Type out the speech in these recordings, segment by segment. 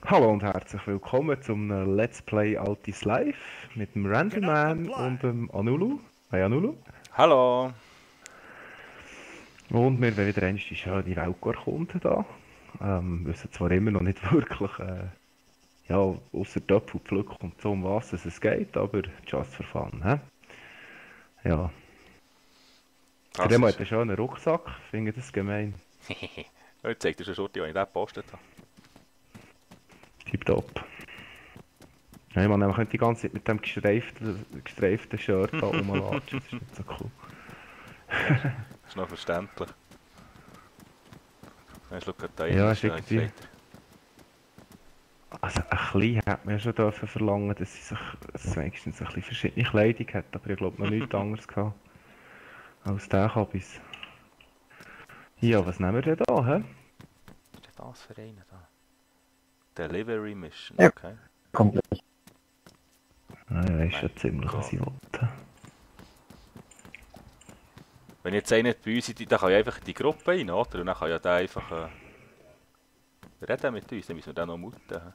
Hallo und herzlich willkommen zum Let's Play Altis Live mit dem Randleman und dem Anulu. Hey Anulu. Hallo. Und wir wollen wieder einmal die schöne Welt erkunden da. Wissen zwar immer noch nicht wirklich, ja, außer Töpfe und Pflücken und so, um was es geht, aber just for fun, hä? Ja. Der Das Remo ist. hat einen schönen Rucksack, finde das gemein. Heute zeigt dir schon Schurti, wenn ich den gepostet habe. Tipptopp. Ja, man könnte die ganze Zeit mit dem gestreiften Shirt da rumlatschen, das ist nicht so cool. Ja, ist noch verständlich. Weißt du, schau, da innen Ja, ist ist jetzt irgendwie... weiter. Also ein bisschen hätte man ja schon dürfen verlangen, dass sie wenigstens ein bisschen verschiedene Kleidung hat, aber ich glaube noch nichts anderes gehabt als der Kabis. Was ist Ja, denn, was nehmen wir denn da, hä? was ist denn das für einen da? Delivery Mission, Ja, okay. komplett. Ja, er ist Mein schon ziemlich was Gott. ich wollte. Wenn jetzt einer bei uns ist, dann kann ich einfach in die Gruppe rein, oder? Und dann kann ja der einfach reden mit uns, dann müssen wir den noch muten.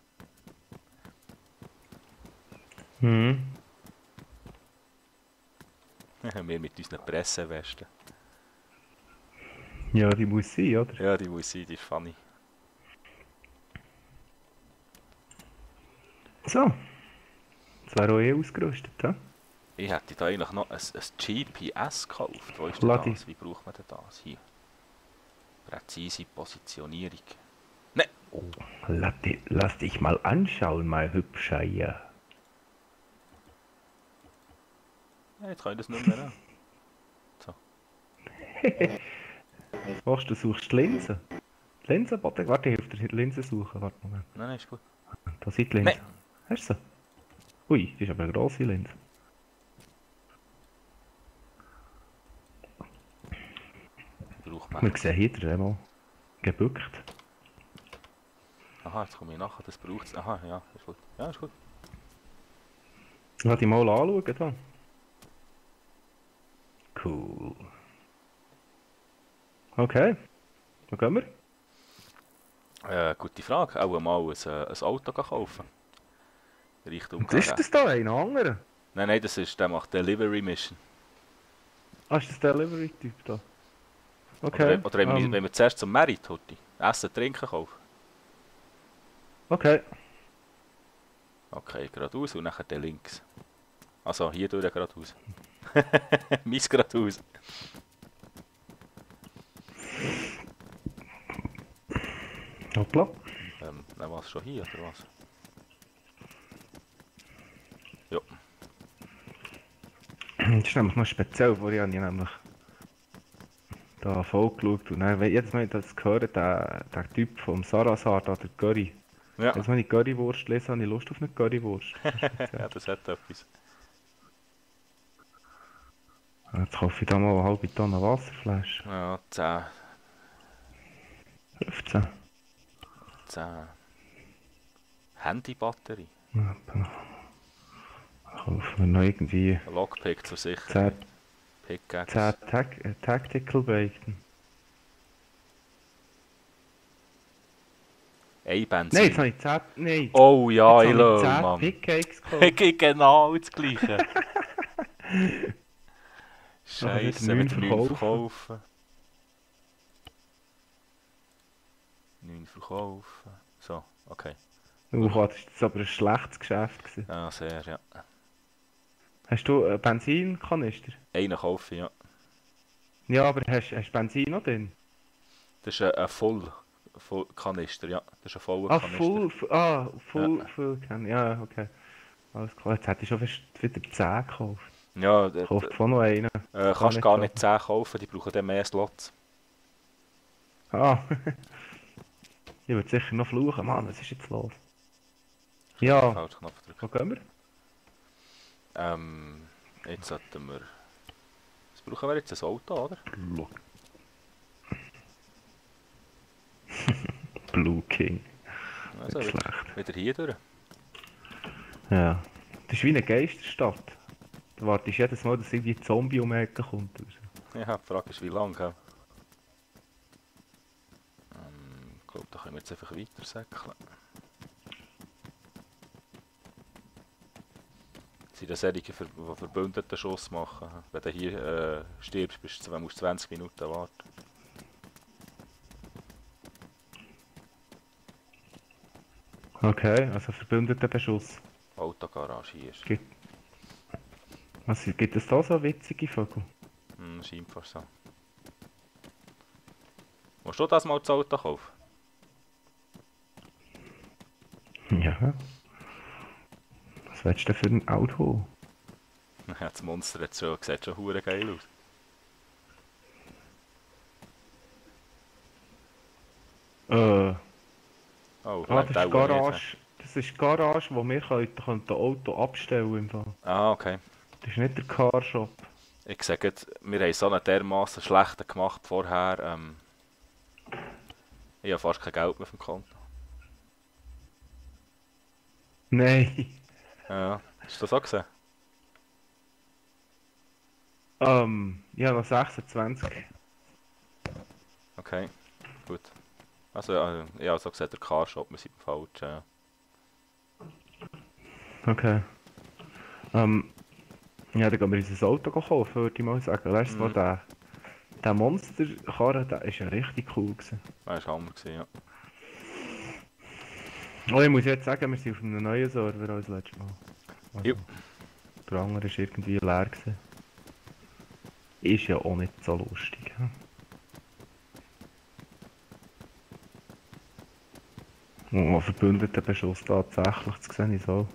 Hm. Wir mit unseren Pressewesten. Ja, die muss sein, oder? Ja, die muss sein, die ist funny. So, das wäre auch eh ausgerüstet, hä? Ich hätte da eigentlich noch ein GPS gekauft. Wo ist denn Ladi. das? Wie braucht man denn das? Hier. Präzise Positionierung. Nein! Oh, lass dich mal anschauen, mein Hübscher hier. Ja, jetzt kann ich das nicht mehr nehmen. So. Was, du suchst die Linse? Die Linse, warte, ich helfe dir die Linse suchen, warte Moment. Nein, ist gut. Da sind die Linse. Nein! Hast du sie? Ui, das ist aber eine grosse Linse. Braucht man. Wir sehen hier den Remo gebückt. Aha, jetzt komme ich nachher, das braucht es. Aha, ja, ist gut. Ja, ist gut. Lass dich mal anschauen da. Cool. Okay, wo gehen wir? Gute Frage. Auch mal ein Auto kaufen. Richtung Und ist Garage. das da ein anderer? Nein, nein, der macht Delivery Mission. Ah, ist das der Delivery-Typ da? Okay, Oder wenn wir zuerst zum Merit heute Essen, Trinken kaufen. okay. Okay, geradeaus und nachher der links. Also hier durch geradeaus. Meins geradeaus. Hoppla. Dann was schon hier oder was? Ja. Das ist nämlich noch speziell, wo ich nämlich da voll geschaut und dann, jedes Mal, das gehört, der Typ vom Sarasar, da, der Curry. Ja, Jetzt, wenn ich Currywurst lese, habe ich Lust auf eine Currywurst. ja, das hat etwas. Jetzt kaufe ich da mal eine halbe Tonne Wasserflasche. Ja, 10. 15. Handybatterie. Ja, dann kaufen wir noch irgendwie Lockpick zur Sicherheit. 10 Pickaxe. Tactical Bacon. Ein Nein, jetzt Benzin. habe ich 10. Nein, Oh ja, ich jetzt löse, habe ich 10 Mann. Pickcakes gekauft. Genau das Gleiche. Nachher wieder Scheisse, 9 mit 9 verkaufen. 9 verkaufen. So, okay. Oh Gott, das war aber ein schlechtes Geschäft gewesen. Ja, sehr, ja. Hast du einen Benzinkanister? Einen kaufe ich, ja. Ja, aber hast du Benzin noch drin? Das ist ein Voll Kanister, ja. Das ist ein voller Ah, Kanister. full can. Ja, okay. Alles klar, jetzt hätte ich schon fast wieder 10 gekauft. Ja, Kauft von noch einen. kannst gar nicht 10 kaufen, die brauchen dann mehr Slots. Ah, ich würde sicher noch fluchen. Mann, was ist jetzt los? Ja, Falsch Knopf drücken. wo gehen wir? Jetzt sollten wir... Was brauchen wir jetzt? Ein Auto, oder? Blue King. Also, Nicht wieder, schlecht. wieder hier durch. Ja. Das ist wie eine Geisterstadt. Da wartest du jedes Mal, dass irgendwie ein Zombie um die Ecke kommt. Ja, die Frage ist, wie lange, gell? Ich glaube, da können wir jetzt einfach weiter säckeln. sind das solche, die verbündeten Schuss machen. Wenn du hier stirbst, musst du 20 Minuten warten. Okay, also verbündeter Beschuss. Autogarage hier ist. Gibt es da so witzige Vögel? Scheint fast so. Musst du das mal das Auto kaufen? Ja. Was willst du denn für ein Auto? Ja, das Monster sieht schon hure geil aus. Äh, Oh, das lenkt ist auch die nicht. Garage. Das ist die Garage, wo wir können das Auto abstellen im Fall. Ah, okay. Das ist nicht der Carshop. Ich sage, wir haben so einen dermaßen schlechten gemacht vorher. Ich habe fast kein Geld mehr auf dem Konto. Nein. Ja, hast du das auch gesehen? Ja, noch 26. Okay, gut. Also, ja, ich habe so gesagt, der Carshop, wir sind falsch. Ja. Okay. Ja, dann gehen wir uns ein Auto kaufen, würde ich mal sagen. Weißt du, der Monster-Karren, der ist ja richtig cool gewesen. Das war Hammer, ja. Oh, ich muss jetzt sagen, wir sind auf einem neuen Server als letztes Mal. Also, Jo. der andere war irgendwie leer gewesen. Ist ja auch nicht so lustig. Oh, verbündeter Beschuss tatsächlich, das sehe ich so.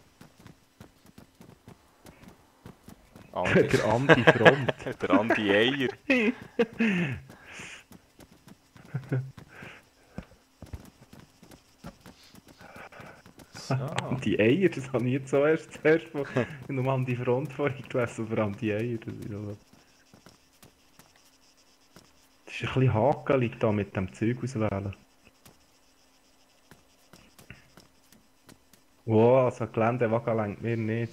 Andi. Der Andi Front. Der Andi Eier. So. Andi Eier, das habe ich jetzt so zuerst von nur Andi Front vorhin gelesen, aber Andi Eier, das ist ja... Das ist ein bisschen hakelig da mit dem Zeug auswählen. Wow, also ein Geländewagen lenkt mir nicht.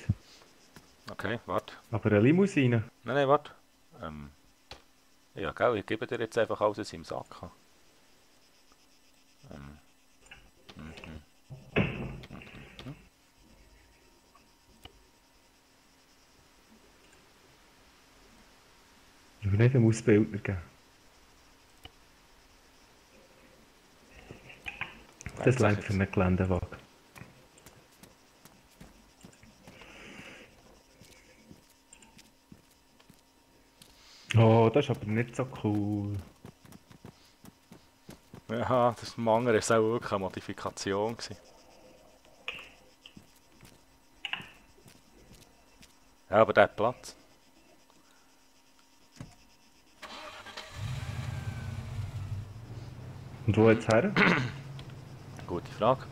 Okay, warte. Aber eine Limousine? Nein, warte. Ja, gell, ich gebe dir jetzt einfach alles in seinem Sack. Ich will nicht einen Ausbildner geben. Das lenkt für einen Geländewagen. Oh, das ist aber nicht so cool. Ja, das Mangel war auch wirklich eine Modifikation. Ja, aber der hat Platz. Und wo jetzt her? Gute Frage.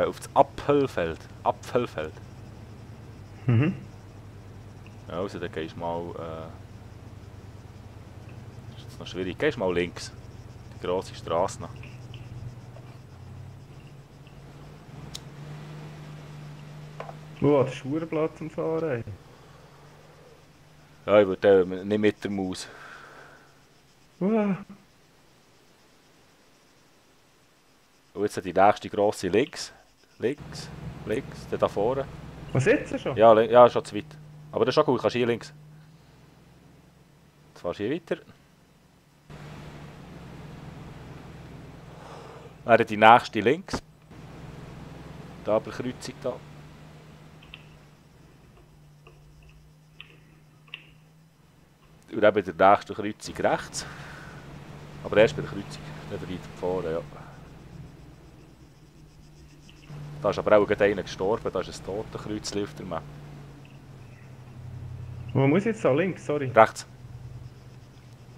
Auf das Apfelfeld. Apfelfeld. Mhm. Ja, also dann gehst du mal... ist jetzt noch schwierig. Gehst mal links. Die grosse Straße noch. Oh, das ist ein Platz zum Fahren. Ey. Ja, ich würde nicht mit der Maus. Oh. Und jetzt die nächste grosse links. Links. Links. Dann da vorne. Was jetzt schon? Ja, ja, schon zu weit. Aber das ist schon gut, kannst hier links. Jetzt fährst du hier weiter. Dann die nächste links. Da aber Kreuzung da. Und dann bei der nächsten Kreuzung rechts. Aber erst bei der Kreuzung, nicht weiter vorne, ja. Da ist aber auch gerade einer gestorben, da ist ein Totenkreuz auf der Map. Wo muss ich jetzt da links? Sorry. Rechts.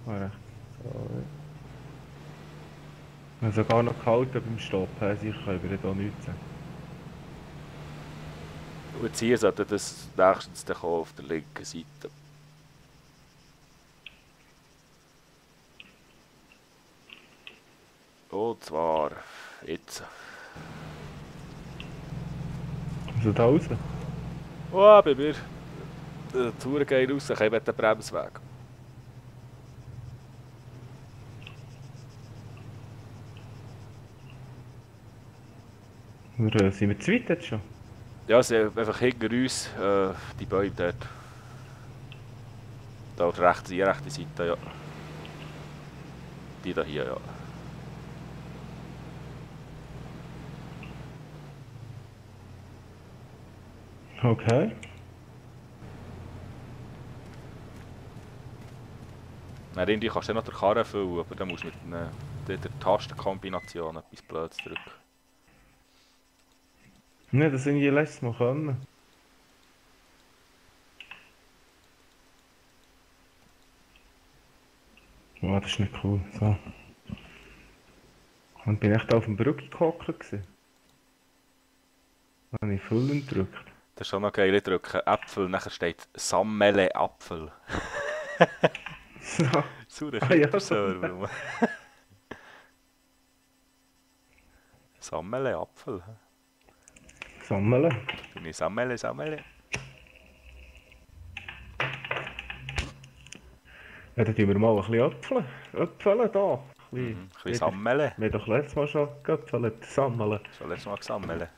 Ah, rechts. Sorry. Ich habe sogar noch gehalten beim Stopp. Sicher können wir da nichts sagen. Und jetzt hier sollte das nächstens dann kommen auf der linken Seite. Und zwar jetzt. Also da raus? Oh, bei mir. Die Tour geht raus, ich habe den Bremsweg. Sind wir zu weit jetzt schon? Ja, es sind einfach hinter uns die Bäume dort. Da auf der rechten Seite, ja. Die da hier, ja. Okay. Dann irgendwie kannst du dann noch den Karren füllen, aber dann musst du mit der Tastenkombination etwas Blödes drücken. Ne, das irgendwie letztes Mal können. Oh, das ist nicht cool. So. Und bin echt auf dem Brücke gehockt gewesen. Dann habe ich Füllen gedrückt. Das ist schon noch geil, ich drücke Äpfel, nachher steht Sammele Apfel. So. Sauer Ah ja, Kinderserver. Mann. Sammele Apfel. sammeln. Bin ich sammele. Ja, dann tun wir mal ein bisschen Äpfel. Äpfel da. Ein bisschen sammele. Wir haben doch letztes Mal schon geäpfelt. Sammeln. Schon letztes Mal gesammelt.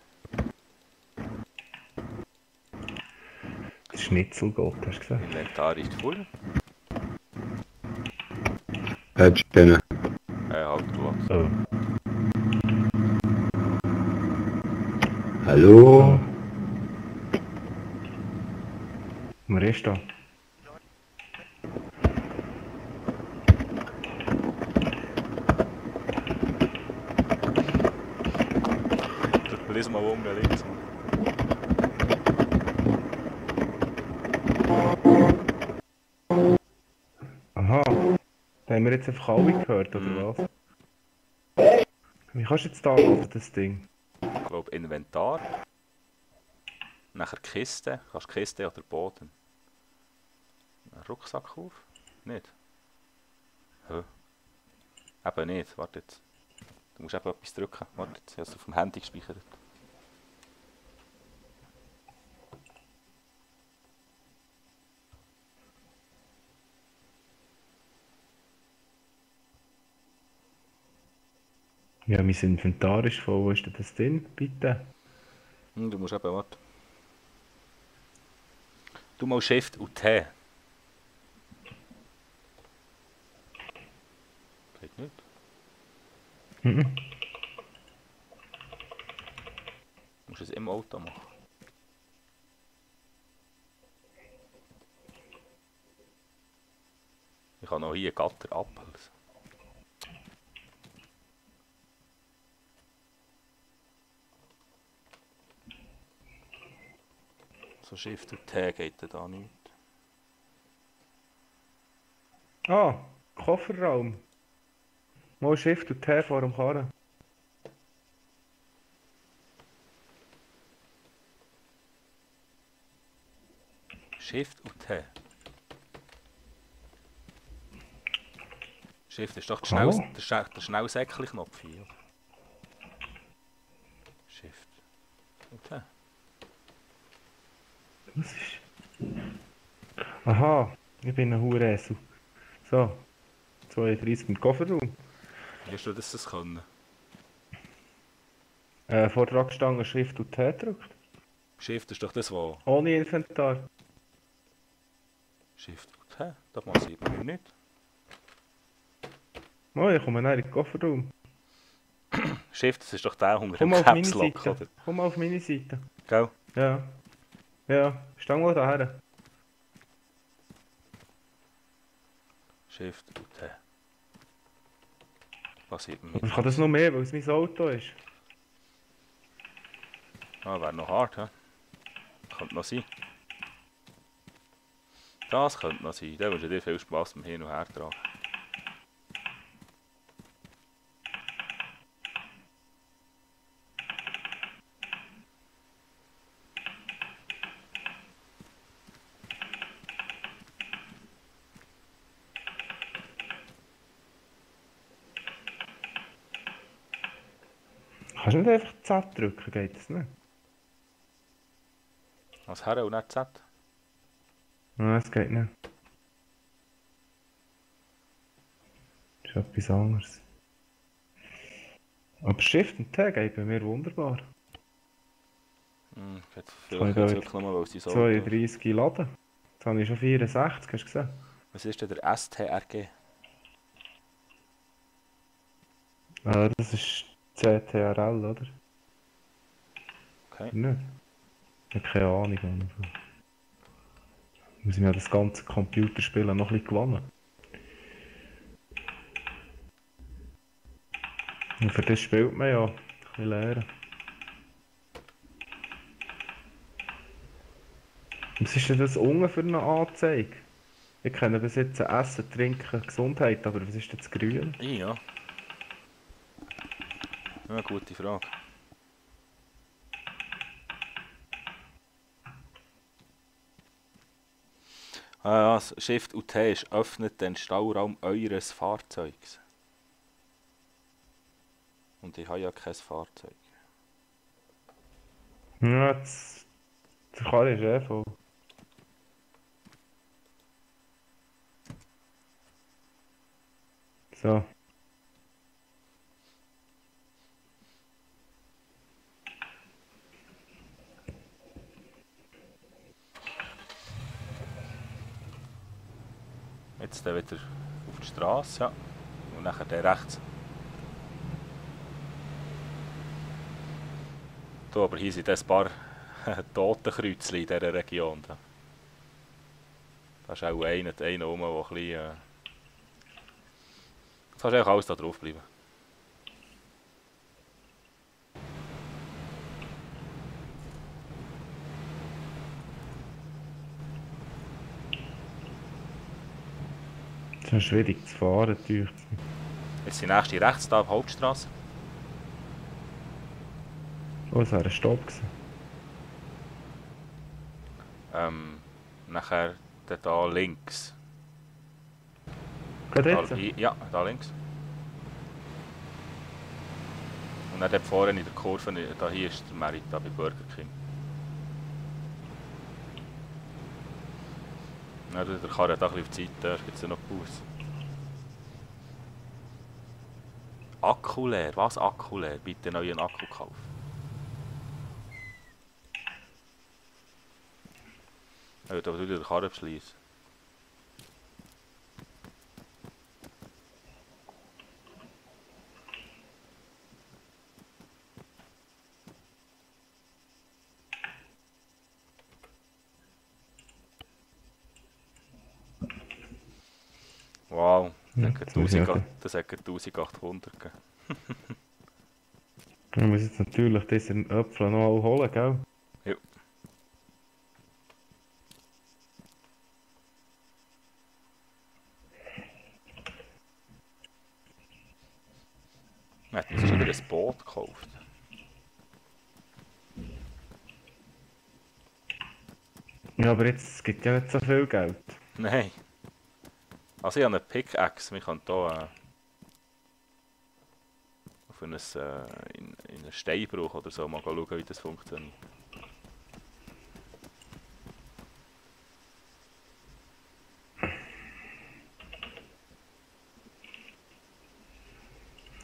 Schnitzelgott, hast du gesagt? Inventar ist voll. Hättest Halt Platz. Oh. Hallo? Wer ist da? Lies mal unten links. Aha. Da haben wir jetzt einfach alle gehört, oder was? Wie kannst du jetzt da laden, das Ding? Ich glaube Inventar. Nachher Kiste. Kannst Kiste oder Boden. Einen Rucksack auf? Nicht? Hä? Eben nicht, warte jetzt. Du musst eben etwas drücken. Warte jetzt, ich habe es auf dem Handy gespeichert. Ja, mein Inventar ist voll. Wo ist denn das drin? Bitte? Du musst eben, warte. Du mal Shift und T. Geht nicht. Mhm. Du musst es im Auto machen. Ich habe noch hier Gatter Apples. So Shift und T geht da nicht. Ah, Kofferraum. Mal Shift und T vor dem Karren. Shift und T. Shift ist doch Hallo? der Schnellsäckchen-Knopf hier. Shift und T. Was ist? Aha, ich bin ein Huresel. So, 32 im Kofferraum. Wie hast du das können? Vortragstange Shift und T gedrückt. Shift ist doch das, was... Ohne Inventar. Shift und T? Das passiert mir nicht. Oh, ich komme näher in den Kofferraum. Shift, das ist doch der unter Komm dem mal auf meine Caps Lock, Seite. oder? Komm mal auf meine Seite. Gell? Ja. Ja, steh mal daher. Shift und T. Passiert mir nicht. Ich kann das noch mehr, weil es mein Auto ist. Ah, wäre noch hart, hä? Könnte noch sein. Das könnte noch sein. Da wünsche ich dir viel Spaß beim Hin- und Hertragen. Kannst du nicht einfach Z drücken, geht das nicht? Als Herr und nicht Z. Nein, es geht nicht. Das ist etwas anderes. Aber Shift und T geht bei mir wunderbar. Vielleicht kann jetzt ich wirklich nochmal, weil sie so... 32 laden. Jetzt habe ich schon 64, hast du gesehen? Was ist denn der STRG? Das ist CTRL, oder? Okay. Nicht? Ich habe keine Ahnung. Muss ich mir das ganze Computerspielen noch ein bisschen gewonnen. Und für das spielt man ja. Ein bisschen lernen. Was ist denn das unten für eine Anzeige? Ich kenne bis jetzt Essen, Trinken, Gesundheit, aber was ist denn das Grün? Ja. Ja, gute Frage. Ah, ja, Shift und T ist öffnet den Stauraum eures Fahrzeugs. Und ich habe ja kein Fahrzeug. Ja, der Karre ist eh voll. So. Jetzt dann wieder auf die Straße, ja. Und nachher der rechts. Da, aber hier sind ein paar Totenkreuzchen in dieser Region. Da ist auch einer rum, der ein bisschen... Jetzt kannst du eigentlich alles da drauf bleiben. Es ist schwierig zu fahren, teuer. Jetzt sind die nächste rechts da auf der Hauptstraße. Oh, es wäre ein Stopp gewesen. Nachher dann da links. Gerade Da, jetzt? ja, da links. Und dann dort vorne in der Kurve, da hier ist der Merit, da bei Burger King. Ja, der Karre hat auch ein bisschen auf die Seite, da gibt es ja noch Pause. Akku leer, was Akku leer? Bitte neuen Akku kaufen. Ja, da will ich den Karre beschließen. Wow, das hat 1800 gegeben. Man muss jetzt natürlich diesen Äpfel noch holen, gell? Ja. Wir hätten uns schon wieder ein Boot gekauft. Ja, aber jetzt es gibt ja nicht so viel Geld. Nein. Also ich habe eine Pickaxe, wir können hier auf ein, in einen Steinbruch oder so mal schauen, wie das funktioniert.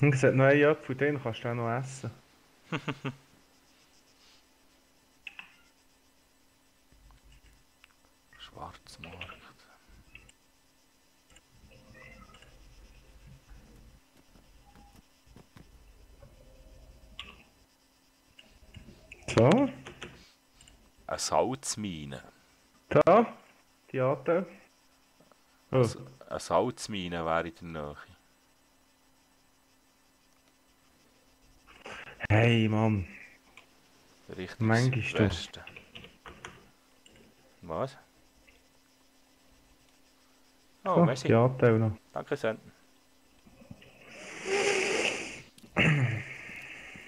Und es hat noch einen Apfel, den kannst du auch noch essen. Schwarzmarkt. So, Eine Salzmine. da, die Anteil. Oh, Also, eine Salzmine wäre in der Nähe. hey Mann, Richtung manchmal Südwesten. Was? Oh, so, merci. die Anteil noch. Danke, Sen.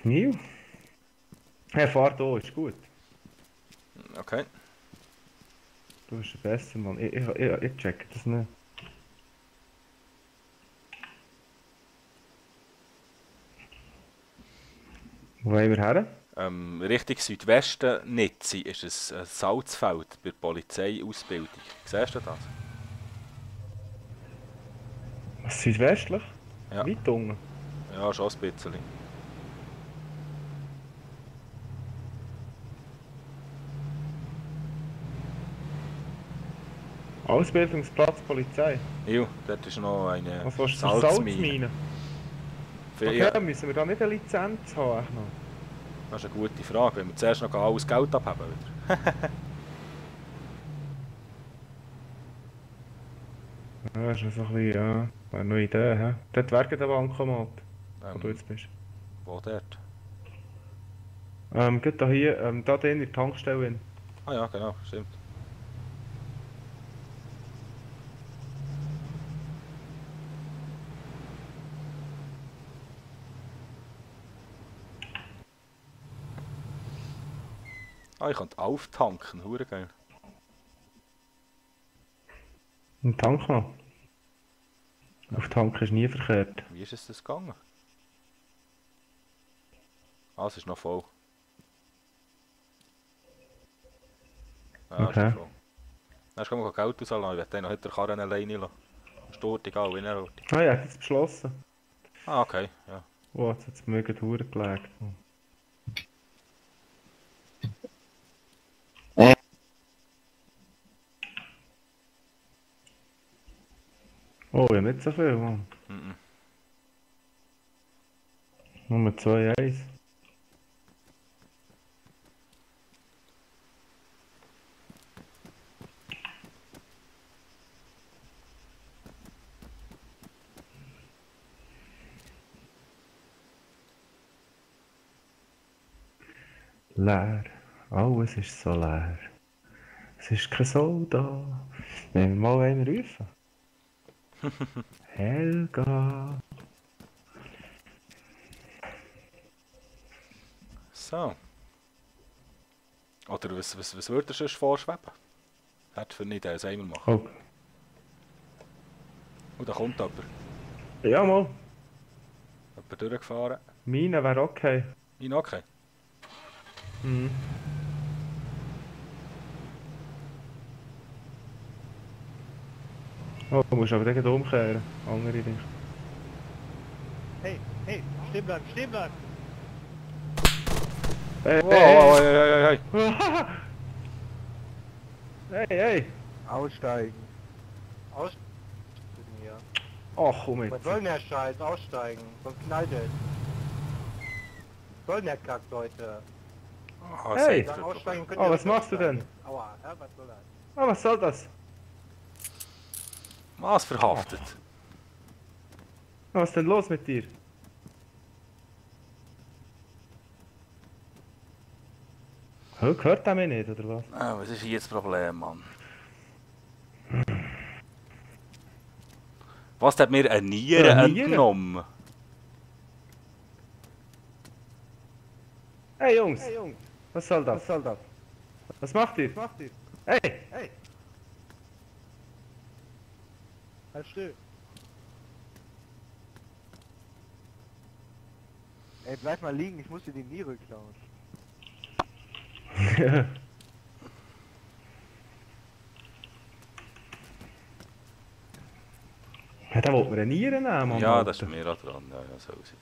New? Hey, fahr hier, ist gut. Okay. Du bist der Beste, Mann. Ich check das nicht. Wo wollen wir her? Richtung Südwesten Nitzi ist ein Salzfeld bei der Polizeiausbildung. Siehst du das? Was, südwestlich? Ja, Weit unten? ja, schon ein bisschen. Ausbildungsplatz Polizei. Jo, dort ist noch eine Was willst du für Salzmine. Salzmine? Okay, Ja, müssen wir da nicht eine Lizenz haben? Echt noch? das ist eine gute Frage, wenn wir zuerst noch alles Geld abheben wieder. Ja, das ist noch so ein bisschen, ja, wäre eine Idee, hä? Dort wäre der Bankomat, wo du Ähm, jetzt bist. wo dort? Gerade da hier, da drin in der Tankstelle. Hin. Ah ja, genau, stimmt. Ah, ich kann auftanken, hure geil. Ein Tank noch. Auf Tanken ist nie verkehrt. Wie ist es das gegangen? Ah, es ist noch voll. Ja, es ist Okay. noch voll. Dann kann man Geld rauslassen, ich werde den noch hinter der Karre alleine lassen. Stört egal, wie er will. Ah ja, jetzt beschlossen. Ah, okay, ja. Oh, jetzt hat es mir gerade Huren gelegt. Oh, ja, nicht so viel, Mann. Mhm. Nummer 2-1. Leer. Alles ist so leer. Es ist kein Soul da. Wenn wir mal einen rufen. Helga. So. Oder was würde er sonst vorschweben? Hätte für nicht das einmal machen. Oh. Und da kommt jemand. Ja, mal. Jemand durchgefahren. Meine wäre okay. In okay. Mhm. Oh, du musst aber gleich umkehren. Andere Richtung. Hey, hey, stehen bleiben, stehen bleiben! Hey, Wow, hey, hey. hey, hey! Aussteigen. Aussteigen hier. Ach, komm Was jetzt. soll denn der Scheiß? Aussteigen, sonst knallt es. Was soll denn der Kack, Leute? Ah, Hey. Dann aussteigen könnt Oh, ihr was nicht machst du denn? aussteigen. Aua, ja, was soll das? Ah, was soll das? Was verhaftet? Was ist denn los mit dir? Hä, hört er mich nicht, oder was? Ah, was ist hier das Problem, Mann? Was hat mir eine Niere Eine Niere? entnommen? Hey Jungs! Was soll das? Was macht ihr? Hey! Hey! Halt still! Ey, bleib mal liegen, ich muss dir die Niere klauen. Ja, da wollte mir eine Niere nehmen, Mann. Ja, Alter. das ist mir auch dran. Ja, ja, so ist es.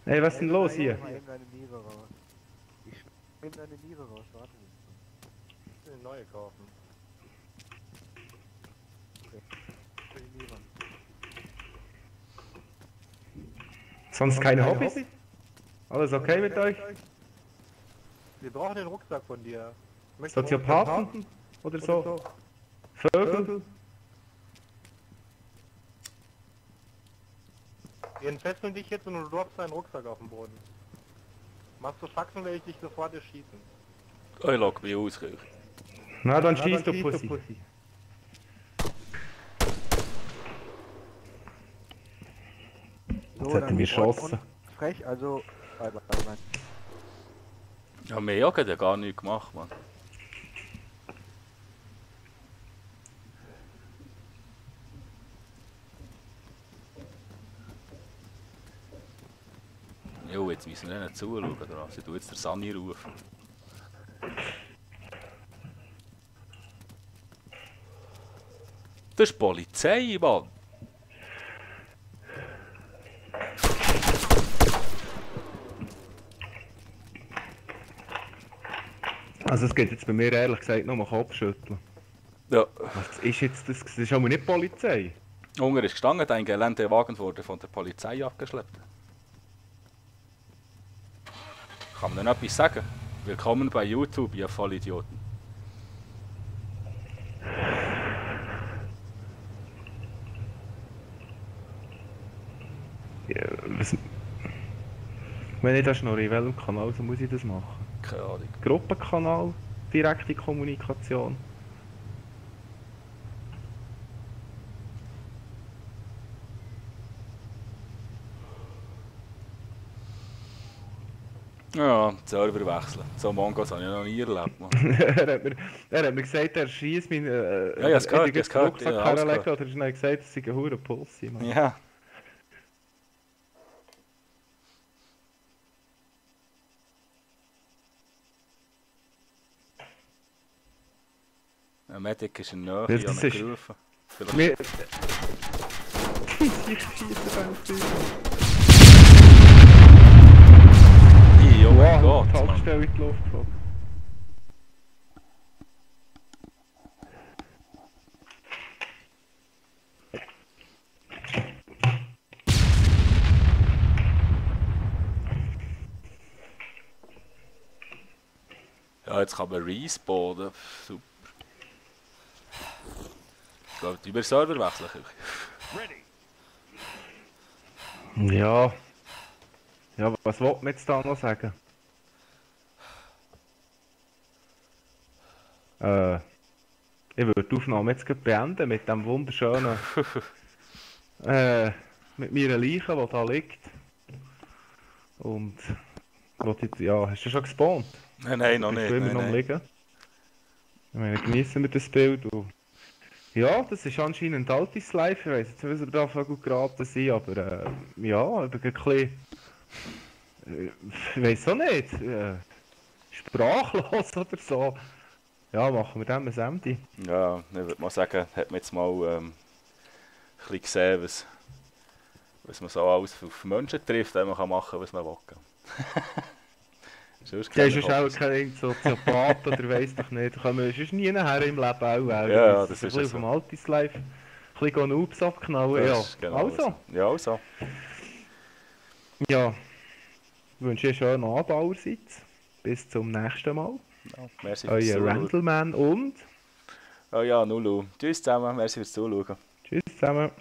Hey, was ist denn los hier? Ich nehme deine Niere raus. Ich nehme deine Niere raus, warte. Ich will eine neue kaufen. Okay. Für die Niere. Sonst keine Hobbys? Alles okay mit euch? Wir brauchen den Rucksack von dir. Möchtest du einen Soziopathen? Oder so? Vögel? Wir entfesseln dich jetzt und du droppst deinen Rucksack auf den Boden. Machst du Faxen, werde ich dich sofort erschießen. Ich log mich aus, Kirch. Na, dann schießt du, Pussy. Jetzt hätten wir geschossen. Frech, also... Ja, wir haben ja gar nichts gemacht, Mann. Jo, jetzt müssen wir nicht zuschauen, oder was? Ich tu jetzt den Sani rufen. Das ist die Polizei, Mann! Also es geht jetzt bei mir ehrlich gesagt nur um Kopfschütteln. Ja. Was ist jetzt das? Das ist aber nicht die Polizei. Hunger ist gestanden, ein Geländewagen wurde von der Polizei abgeschleppt. Kann man noch etwas sagen? Willkommen bei YouTube, ihr Vollidioten. Ja, wenn ich das schnorre, in welchem Kanal so muss ich das machen? Keine Ahnung. Gruppenkanal, direkte Kommunikation. Ja, Server wechseln. So Mongos habe ich noch nie erlebt. Man. er hat mir gesagt, er schießt mich. Ja, ich hab's gehört, ich hab's gehört, ja, alles Oder gehört. er hat schnell gesagt, es sei ein hure Pussy, Mann. Ja. Ein Medic ist in der Nähe, ich Das habe ihn ist- gerufen. Wir... Ich schieße beim Feuer. Hey, oh mein Wow, Gott, die Mann. Tankstelle in die Luft geflogen. Ja, jetzt kann man respawnen. Super. Ich glaube, über Server wechseln. Ja. Ja, was wollte man jetzt da noch sagen? Ich würde die Aufnahme jetzt gleich beenden mit dem wunderschönen... mit meiner Leiche, die da liegt. Und... Ja, hast du schon gespawnt? Nein, noch Bist nicht. du immer Nein, noch am nein. Liegen? Ich meine, genießen wir das Bild. Und ja, das ist anscheinend altes Live. Ich weiss jetzt nicht, wie wir da voll gut geraten sind, aber ja, ich bin ein bisschen... ich weiss auch nicht. Sprachlos oder so. Ja, machen wir dann ein Ende. Ja, ich würde mal sagen, hat man jetzt mal ein bisschen gesehen, was man so alles auf Menschen trifft, wenn man kann machen kann, was man will. Sonst Du kennt bist man auch Hobbys. kein Soziopath oder weiss doch nicht. Da kommen wir sonst nie nachher im Leben auch. Ja, das ist ein bisschen ja auf dem so. altes Live. Ein bisschen Noobs abknallen. Das Ja, ist genau also. so. Ja, also. Ja, ich wünsche dir schönen Abend allerseits. Bis zum nächsten Mal. Ja, merci fürs Euer Zuschauen. Randleman und Oh ja, Nulu. Tschüss zusammen, merci fürs Zuschauen. tschüss zusammen.